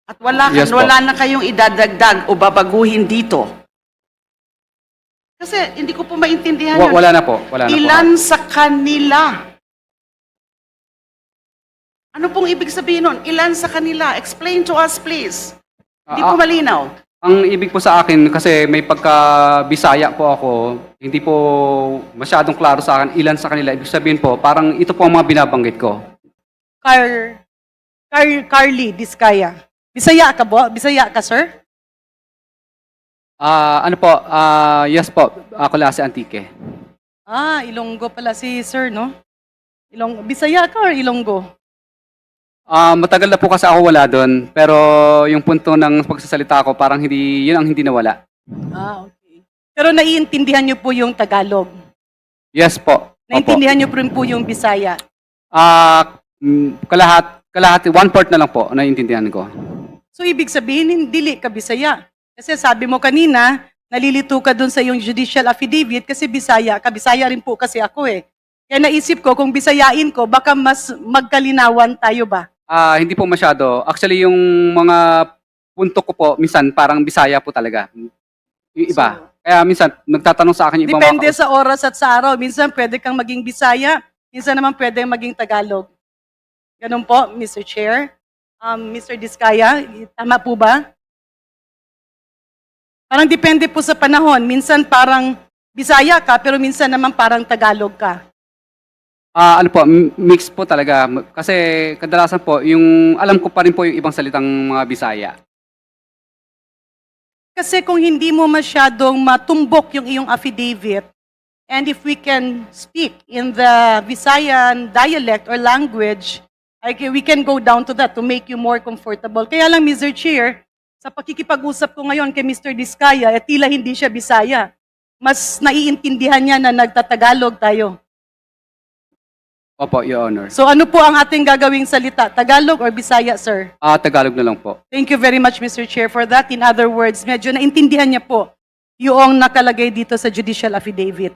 At Yes po. wala na kayong idadagdag o babaguhin dito. Kasi hindi ko po maintindihan yun. Wala na po. Wala na po. Ilan sa kanila? Ano pong ibig sabihin nun? Ilan sa kanila? Explain to us, please. Hindi po malinaw. Ang ibig po sa akin, kasi may pagka-Bisaya po ako, hindi po masyadong klaro sa akin ilan sa kanila. Ibig sabihin po, parang ito po ang mga binabanggit ko. Carly Diskaya. Bisaya ka po? Bisaya ka, sir? Ano po, yes po, ako Lase Antique. Ilonggo pala si sir, no? Bisaya ka or Ilonggo? Matagal na po kasi ako wala doon, pero yung punto ng pagsasalita ko, parang yun ang hindi nawala. Okay. Pero naiintindihan niyo po yung Tagalog? Yes po. Opo. Naiintindihan niyo rin po yung Bisaya? Kalahati, 1/4 na lang po, naiintindihan ko. So, ibig sabihin, hindi ka Bisaya. Kasi sabi mo kanina, nalilito ka dun sa yung judicial affidavit kasi Bisaya ka. Bisaya rin po kasi ako eh. Kaya naisip ko, kung Bisayain ko, baka mas magkalinawan tayo ba? Hindi po masyado. Actually, yung mga punto ko po, minsan parang Bisaya po talaga. Yung iba. Kaya minsan, nagtatanong sa akin yung ibang Depende sa oras at sa araw. Minsan pwede kang maging Bisaya, minsan naman pwede maging Tagalog. Ganun po, Mr. Chair. Mr. Diskaya, tama po ba? Parang depende po sa panahon. Minsan parang Bisaya ka, pero minsan naman parang Tagalog ka. ano po, mix po talaga. Kasi kadalasan po, yung alam ko pa rin po yung ibang salitang mga Bisaya. Kasi kung hindi mo masyadong matumbok yung iyong affidavit, and if we can speak in the Visayan dialect or language, we can go down to that to make you more comfortable. Kaya lang, Mr. Chair, sa pakikipag-usap ko ngayon kay Mr. Diskaya, tila hindi siya Bisaya. Mas naiintindihan niya na nagtatagalog tayo. Opo, Your Honor. So ano po ang ating gagawing salita? Tagalog or Bisaya, sir? Tagalog na lang po. Thank you very much, Mr. Chair, for that. In other words, medyo naintindihan niya po yung nakalagay dito sa judicial affidavit.